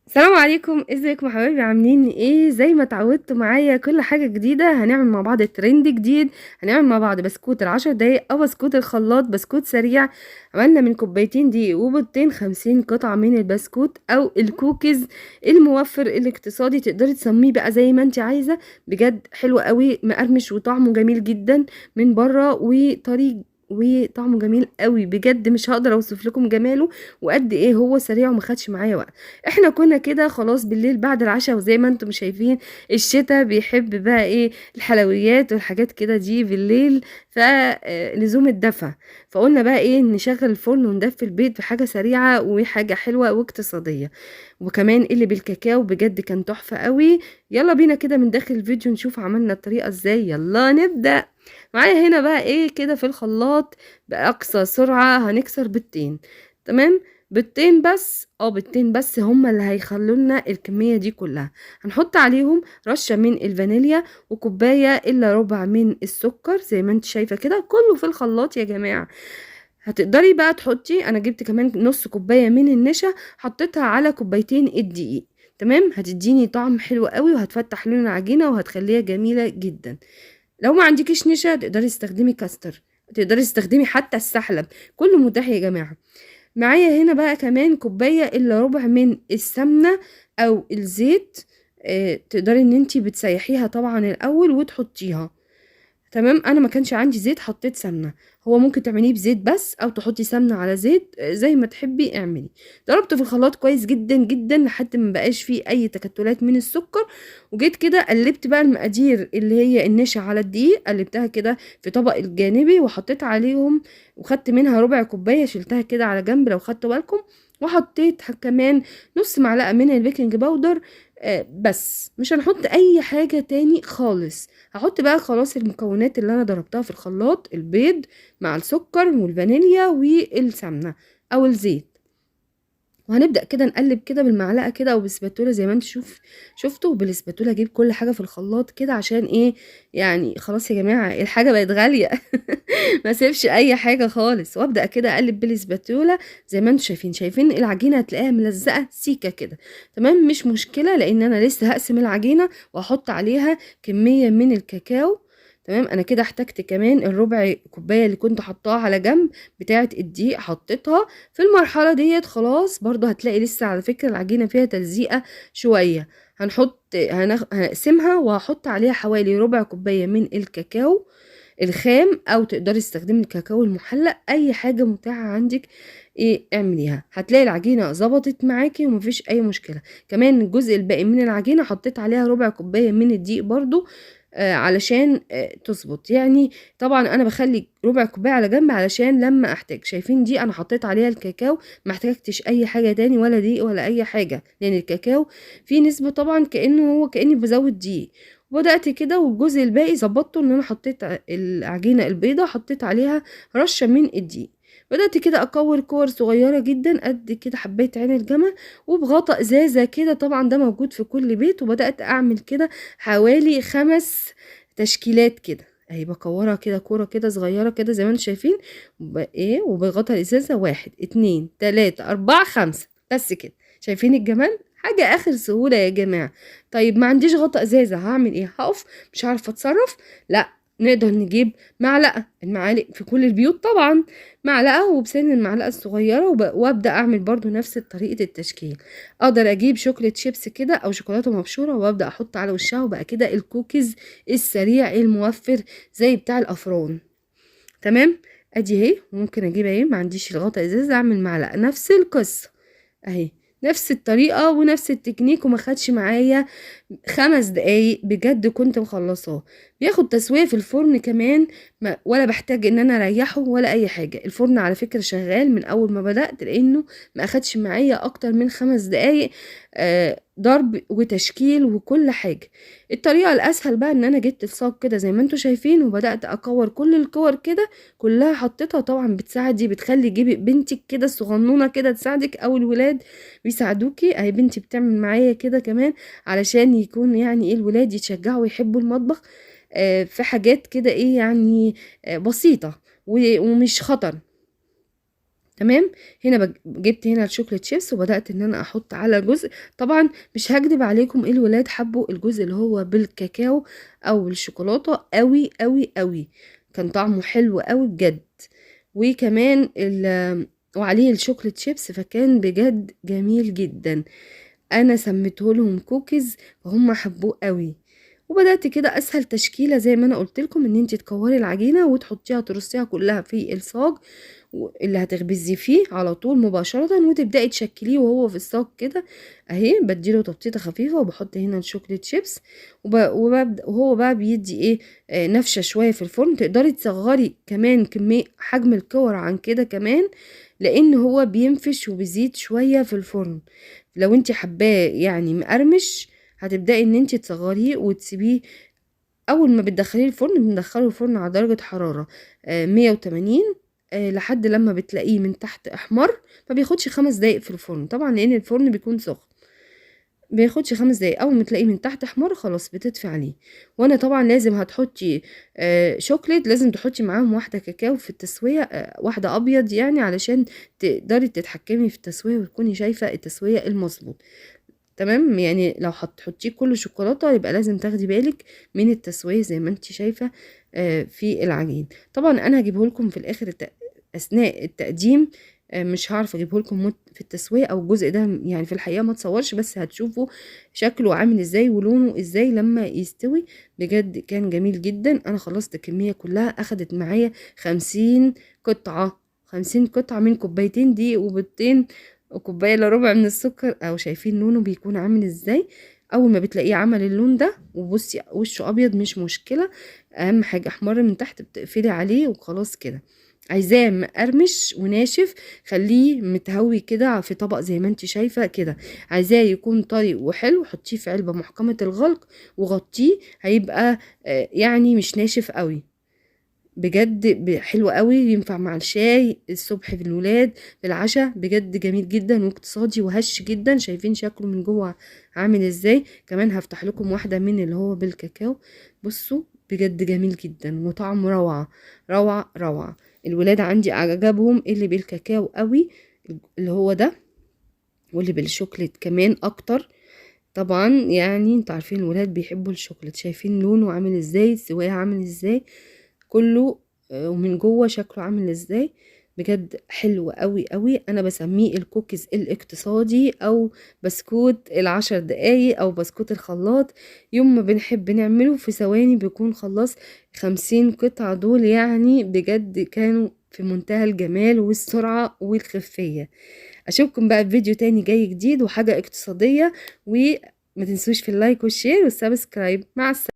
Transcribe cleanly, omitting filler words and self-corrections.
السلام عليكم، ازيكم يا حبايبي؟ عاملين ايه؟ زي ما اتعودتوا معايا كل حاجه جديده هنعمل مع بعض ترند جديد. هنعمل مع بعض بسكوت ال10 دقايق او بسكوت الخلاط، بسكوت سريع. عملنا من كوبايتين دقيق وبيضتين 50 قطعه من البسكوت او الكوكيز الموفر الاقتصادي. تقدري تسميه بقى زي ما انت عايزه. بجد حلو قوي، مقرمش وطعمه جميل جدا من بره وطري وطعمه جميل قوي. بجد مش هقدر اوصف لكم جماله وقد ايه هو سريع وما خدش معايا وقت. احنا كنا كده خلاص بالليل بعد العشاء، وزي ما انتم شايفين الشتاء بيحب بقى ايه الحلويات والحاجات كده دي بالليل، فلزوم الدفى. فقلنا بقى ايه نشغل الفرن وندفي البيت بحاجة سريعة وحاجة حلوة واقتصادية. وكمان اللي بالكاكاو بجد كان تحفة قوي. يلا بينا كده من داخل الفيديو نشوف عملنا الطريقة ازاي. يلا نبدأ. معايا هنا بقى ايه كده في الخلاط بأقصى سرعة هنكسر بيضتين. تمام، بيضتين بس، بيضتين بس هما اللي هيخلوا لنا الكميه دي كلها. هنحط عليهم رشه من الفانيليا وكوبايه الا ربع من السكر زي ما انت شايفه كده، كله في الخلاط يا جماعه. هتقدري بقى تحطي، انا جبت كمان نص كوبايه من النشا حطيتها على كوبايتين الدقيق. تمام، هتديني طعم حلو قوي وهتفتح لون العجينه وهتخليها جميله جدا. لو ما عندكيش نشا تقدري تستخدمي كاستر، تقدري تستخدمي حتى السحلب، كله متاح يا جماعه. معايا هنا بقى كمان كوباية الا ربع من السمنة او الزيت. تقدري ان انتي بتسيحيها طبعا الاول وتحطيها. تمام، انا ما كانش عندي زيت حطيت سمنه. هو ممكن تعمليه بزيت بس او تحطي سمنه على زيت، زي ما تحبي اعملي. ضربته في الخلاط كويس جدا جدا لحد ما بقاش فيه اي تكتلات من السكر. وجيت كده قلبت بقى المقادير اللي هي النشا على الدقيق، قلبتها كده في طبق الجانبي وحطيت عليهم، وخدت منها ربع كوبايه شلتها كده على جنب لو خدتوا بالكم. وحطيت كمان نص معلقه من البيكنج باودر. بس مش هنحط اي حاجه تاني خالص. هحط بقى خلاص المكونات اللي انا ضربتها في الخلاط، البيض مع السكر والفانيليا والسمنه او الزيت. وهنبدأ كده نقلب كده بالمعلقة كده او بالسباتولا زي ما انت شفتوا. بالسباتولا اجيب كل حاجة في الخلاط كده عشان ايه؟ يعني خلاص يا جماعة الحاجة بقت غالية. ما سيبش اي حاجة خالص، وابدأ كده اقلب بالسباتولا زي ما انتم شايفين العجينة هتلاقيها ملزقة سيكة كده. تمام، مش مشكلة لان انا لسه هقسم العجينة واحط عليها كمية من الكاكاو. تمام، انا كده احتجت كمان الربع كوبايه اللي كنت حطاها على جنب بتاعه الدقيق حطيتها. في المرحلة ديت خلاص برضو هتلاقي لسه على فكرة العجينة فيها تلزيقة شوية. هنقسمها وهحط عليها حوالي ربع كوباية من الكاكاو الخام، او تقدري تستخدمي الكاكاو المحلى، اي حاجة متاحة عندك ايه اعمليها. هتلاقي العجينة ظبطت معاكي ومفيش اي مشكلة. كمان الجزء الباقي من العجينة حطيت عليها ربع كوباية من الدقيق برضو، علشان تظبط يعني. طبعا انا بخلي ربع كوبايه على جنب علشان لما احتاج. شايفين دي انا حطيت عليها الكاكاو، ما احتاجتش اي حاجه تاني ولا دقيق ولا اي حاجه، لان الكاكاو فيه نسبه طبعا كاني بزود دقيق. وبدات كده، والجزء الباقي ظبطته ان انا حطيت العجينه البيضه حطيت عليها رشه من الدقيق. بدأت كده أكور كور صغيرة جدا قد كده حباية عين الجمل، وبغطاء إزازة كده، طبعا ده موجود في كل بيت. وبدأت أعمل كده حوالي 5 تشكيلات كده اهي، بكورها كده كورة كده صغيرة كده زي ما انتم شايفين. وبغطى الازازة 1 2 3 4 5 بس كده. شايفين الجمال؟ حاجة اخر سهولة يا جماعة. طيب ما عنديش غطا ازازة هعمل ايه؟ هقف مش عارفة اتصرف؟ لا، نقدر نجيب معلقة. المعالق في كل البيوت طبعا، معلقة وبسن المعلقة الصغيرة وابدأ اعمل برضو نفس طريقة التشكيل. اقدر اجيب شوكولاتة شيبس كده او شوكولاتة مبشورة وابدأ احط على وشها، وبقى كده الكوكيز السريع الموفر زي بتاع الافران. تمام، ادي اهي. ممكن اجيب اهي ما عنديش الغطا ازاز اعمل معلقة نفس القصة اهي، نفس الطريقة ونفس التكنيك. وما خدش معايا 5 دقايق بجد كنت مخلصاه. بياخد تسوية في الفرن كمان، ما ولا بحتاج ان انا اريحه ولا اي حاجة. الفرن على فكرة شغال من اول ما بدأت، لانه ما اخدش معايا اكتر من 5 دقايق ضرب وتشكيل وكل حاجة. الطريقة الاسهل بقى ان انا جبت الصاج كده زي ما انتوا شايفين، وبدأت اكور كل الكور كده كلها حطيتها. طبعا بتساعدي، بتخلي جيبي بنتك كده الصغنونة كده تساعدك، او الولاد بيساعدوكي. اهي بنتي بتعمل معايا كده كمان علشان يكون يعني ايه الولاد يتشجعوا ويحبوا المطبخ. في حاجات كده ايه يعني بسيطة ومش خطر. تمام. هنا جبت هنا الشوكليت شيبس وبدأت ان انا احط على جزء. طبعا مش هكدب عليكم، الولاد حبوا الجزء اللي هو بالكاكاو او بالشوكولاتة قوي قوي قوي، كان طعمه حلو قوي بجد. وكمان وعليه الشوكليت شيبس، فكان بجد جميل جدا. انا سميته لهم كوكيز فهم حبوه قوي. وبدأت كده اسهل تشكيلة زي ما انا قلت لكم، ان انت تكوري العجينة وتحطيها ترصيها كلها في الصاج اللي هتخبزي فيه على طول مباشرة، وتبدأي تشكليه وهو في الصاج كده اهي. بديله تبطيطة خفيفة وبحط هنا الشوكليت شيبس وببدأ وهو بقى بيدي ايه نفشة شوية في الفرن. تقدري تصغري كمان كمية حجم الكور عن كده كمان، لان هو بينفش وبيزيد شوية في الفرن. لو انت حباه يعني مقرمش، هتبدأي ان انت تصغريه وتسيبيه. اول ما بتدخليه الفرن، بندخله الفرن على درجة حرارة 180 لحد لما بتلاقيه من تحت احمر. ما بياخدش 5 دقايق في الفرن طبعا، لان الفرن بيكون سخن. بياخدش 5 دقايق. اول ما تلاقيه من تحت احمر خلاص بتطفي عليه. وانا طبعا لازم هتحطي شوكليت، لازم تحطي معاهم واحدة كاكاو في التسوية، واحدة ابيض يعني، علشان تقدري تتحكمي في التسوية وتكوني شايفة التسوية المظبوط. تمام. يعني لو هتحطيه كله شوكولاته يبقى لازم تاخدي بالك من التسويه زي ما انت شايفه في العجين. طبعا انا هجيبه لكم في الاخر اثناء التقديم. مش هعرف اجيبه لكم في التسويه او الجزء ده يعني في الحقيقه ما تصورش، بس هتشوفوا شكله عامل ازاي ولونه ازاي لما يستوي. بجد كان جميل جدا. انا خلصت الكميه كلها، اخدت معايا 50 قطعه. 50 قطعه من كوبايتين دقيق وبيضتين وكوبايه الا ربع من السكر. او شايفين لونه بيكون عامل ازاي؟ اول ما بتلاقيه عمل اللون ده وبصي وشه ابيض مش مشكله، اهم حاجه احمر من تحت بتقفلي عليه وخلاص كده. عايزاه مقرمش وناشف، خليه متهوي كده في طبق زي ما انت شايفه كده. عايزاه يكون طري وحلو، حطيه في علبه محكمه الغلق وغطيه، هيبقى يعني مش ناشف قوي. بجد حلو قوي، ينفع مع الشاي الصبح في الولاد في العشاء. بجد جميل جدا واقتصادي وهش جدا. شايفين شكله من جوه عامل ازاي؟ كمان هفتح لكم واحدة من اللي هو بالكاكاو. بصوا بجد جميل جدا وطعمه روعة روعة روعة. الولاد عندي عجبهم اللي بالكاكاو قوي، اللي هو ده، واللي بالشوكليت كمان اكتر. طبعا يعني انتوا عارفين الولاد بيحبوا الشوكليت. شايفين لونه عامل ازاي، سواه عامل ازاي كله، ومن جوه شكله عامل ازاي. بجد حلو قوي قوي. انا بسميه الكوكيز الاقتصادي، او بسكوت ال10 دقايق، او بسكوت الخلاط. يوم ما بنحب نعمله في ثواني بيكون خلاص. 50 قطعة دول يعني بجد كانوا في منتهى الجمال والسرعة والخفية. اشوفكم بقى في فيديو تاني جاي جديد وحاجة اقتصادية. وما تنسوش في اللايك والشير والسبسكرايب. مع السلامة.